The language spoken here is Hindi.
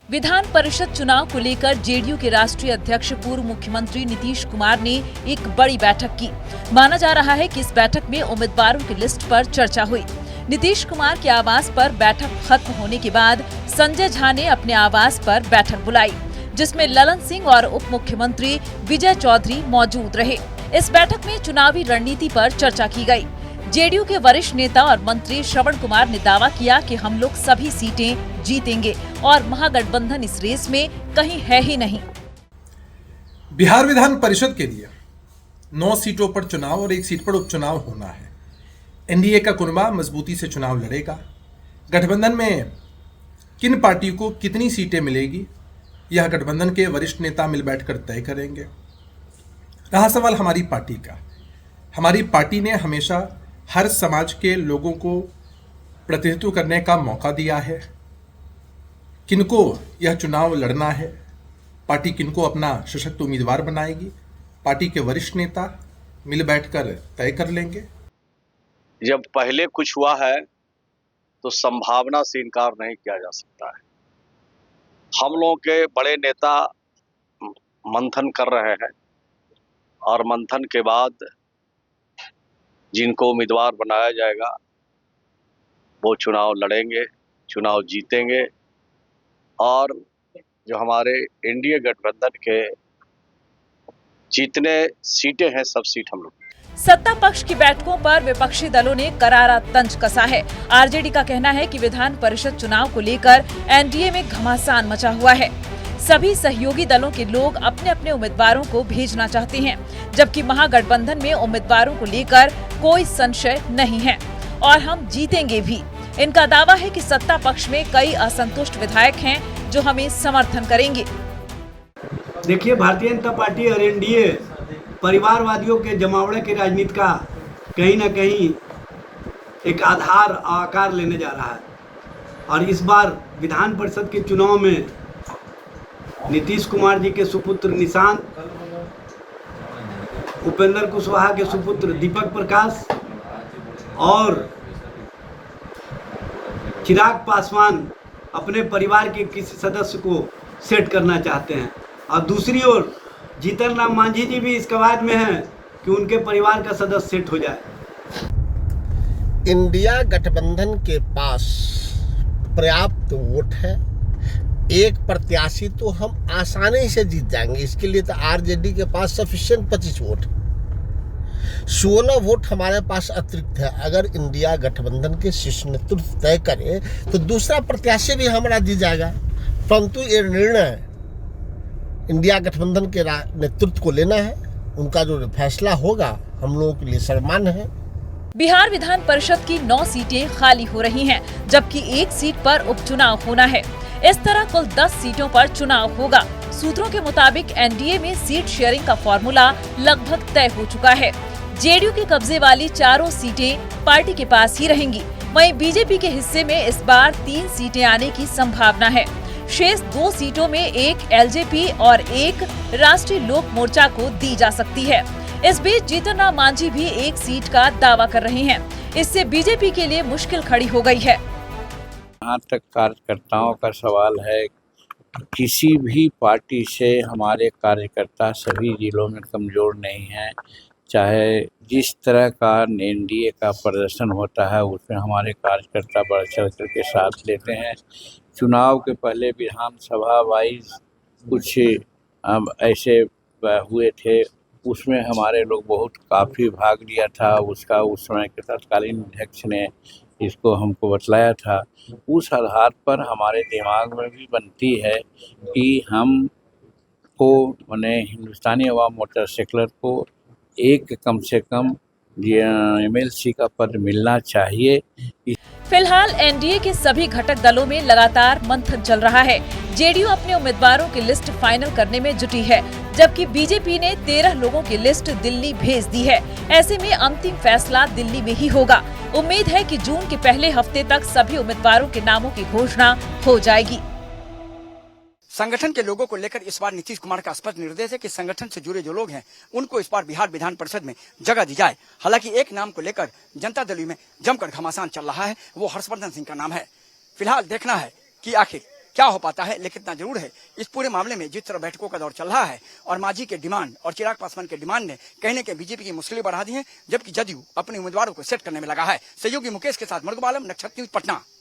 विधान परिषद चुनाव को लेकर जेडीयू के राष्ट्रीय अध्यक्ष पूर्व मुख्यमंत्री नीतीश कुमार ने एक बड़ी बैठक की। माना जा रहा है कि इस बैठक में उम्मीदवारों की लिस्ट पर चर्चा हुई। नीतीश कुमार के आवास पर बैठक खत्म होने के बाद संजय झा ने अपने आवास पर बैठक बुलाई, जिसमें ललन सिंह और उप मुख्यमंत्री विजय चौधरी मौजूद रहे। इस बैठक में चुनावी रणनीति पर चर्चा की गई। जेडीयू के वरिष्ठ नेता और मंत्री श्रवण कुमार ने दावा किया कि हम लोग सभी सीटें जीतेंगे और महागठबंधन इस रेस में कहीं है ही नहीं। बिहार विधान परिषद के लिए 9 सीटों पर चुनाव और 1 सीट पर उपचुनाव होना है। एनडीए का कुनबा मजबूती से चुनाव लड़ेगा। गठबंधन में किन पार्टियों को कितनी सीटें मिलेगी, यह गठबंधन के वरिष्ठ नेता मिल बैठकर तय करेंगे। रहा सवाल हमारी पार्टी का, हमारी पार्टी ने हमेशा हर समाज के लोगों को प्रतिनिधित्व करने का मौका दिया है। किनको यह चुनाव लड़ना है, पार्टी किनको अपना सशक्त उम्मीदवार बनाएगी, पार्टी के वरिष्ठ नेता मिल बैठकर तय कर लेंगे। जब पहले कुछ हुआ है तो संभावना से इनकार नहीं किया जा सकता है। हम लोगों के बड़े नेता मंथन कर रहे हैं और मंथन के बाद जिनको उम्मीदवार बनाया जाएगा वो चुनाव लड़ेंगे, चुनाव जीतेंगे और जो हमारे एनडीए गठबंधन के जितने सीटें हैं सब सीट हम लोग। सत्ता पक्ष की बैठकों पर विपक्षी दलों ने करारा तंज कसा है। आरजेडी का कहना है कि विधान परिषद चुनाव को लेकर एनडीए में घमासान मचा हुआ है। सभी सहयोगी दलों के लोग अपने अपने उम्मीदवारों को भेजना चाहते हैं, जबकि महागठबंधन में उम्मीदवारों को लेकर कोई संशय नहीं है और हम जीतेंगे भी। इनका दावा है कि सत्ता पक्ष में कई असंतुष्ट विधायक हैं जो हमें समर्थन करेंगे। देखिए, भारतीय जनता पार्टी और एनडीए परिवारवादियों के जमावड़े की राजनीति का कहीं न कहीं एक आकार लेने जा रहा है और इस बार विधान परिषद के चुनाव में नीतीश कुमार जी के सुपुत्र निशांत, उपेंद्र कुशवाहा के सुपुत्र दीपक प्रकाश और चिराग पासवान अपने परिवार के किसी सदस्य को सेट करना चाहते हैं और दूसरी ओर जीतन राम मांझी जी भी इस कवायद में हैं कि उनके परिवार का सदस्य सेट हो जाए। इंडिया गठबंधन के पास पर्याप्त वोट है। एक प्रत्याशी तो हम आसानी से जीत जाएंगे। इसके लिए तो आरजेडी के पास सफिशिएंट 25 वोट, 16 वोट हमारे पास अतिरिक्त है। अगर इंडिया गठबंधन के शीर्ष नेतृत्व तय करे तो दूसरा प्रत्याशी भी हमारा जीत जाएगा। परंतु ये निर्णय इंडिया गठबंधन के नेतृत्व को लेना है। उनका जो फैसला होगा हम लोगों के लिए सम्मान है। बिहार विधान परिषद की 9 सीटें खाली हो रही हैं, जबकि 1 सीट पर उपचुनाव होना है। इस तरह कुल 10 सीटों पर चुनाव होगा। सूत्रों के मुताबिक एनडीए में सीट शेयरिंग का फॉर्मूला लगभग तय हो चुका है। जेडीयू के कब्जे वाली चारों सीटें पार्टी के पास ही रहेंगी। वहीं बीजेपी के हिस्से में इस बार 3 सीटें आने की संभावना है। शेष 2 सीटों में एक एलजेपी और एक राष्ट्रीय लोक मोर्चा को दी जा सकती है। इस बीच जीतन राम मांझी भी 1 सीट का दावा कर रहे हैं। इससे बीजेपी के लिए मुश्किल खड़ी हो गई है। जहाँ तक कार्यकर्ताओं का सवाल है, किसी भी पार्टी से हमारे कार्यकर्ता सभी जिलों में कमज़ोर नहीं हैं। चाहे जिस तरह का एनडीए का प्रदर्शन होता है उसमें हमारे कार्यकर्ता बढ़ चढ़ कर के साथ लेते हैं। चुनाव के पहले विधानसभा वाइज कुछ ऐसे हुए थे, उसमें हमारे लोग काफ़ी भाग लिया था। उसका उस समय के तत्कालीन अध्यक्ष ने इसको हमको बतलाया था। उस आधार पर हमारे दिमाग में भी बनती है कि हम को माने हिंदुस्तानी अवाम मोटर सेकुलर को एक कम से कम एमएलसी का पद मिलना चाहिए। फिलहाल एनडीए के सभी घटक दलों में लगातार मंथन चल रहा है। जेडीयू अपने उम्मीदवारों की लिस्ट फाइनल करने में जुटी है, जबकि बीजेपी ने 13 लोगों की लिस्ट दिल्ली भेज दी है। ऐसे में अंतिम फैसला दिल्ली में ही होगा। उम्मीद है कि जून के पहले हफ्ते तक सभी उम्मीदवारों के नामों की घोषणा हो जाएगी। संगठन के लोगों को लेकर इस बार नीतीश कुमार का स्पष्ट निर्देश है कि संगठन से जुड़े जो लोग हैं उनको इस बार बिहार विधान परिषद में जगह दी जाए। हालांकि एक नाम को लेकर जनता दल में जमकर घमासान चल रहा है, वो हर्षवर्धन सिंह का नाम है। फिलहाल देखना है कि आखिर क्या हो पाता है, लेकिन इतना जरूर है इस पूरे मामले में जिस तरह बैठकों का दौर चल रहा है और मांझी के डिमांड और चिराग पासवान के डिमांड ने कहने के बीजेपी की मुश्किलें बढ़ा दी हैं, जबकि जदयू अपने उम्मीदवारों को सेट करने में लगा है। सहयोगी मुकेश के साथ मर्गुबालम, नक्षत्र न्यूज, पटना।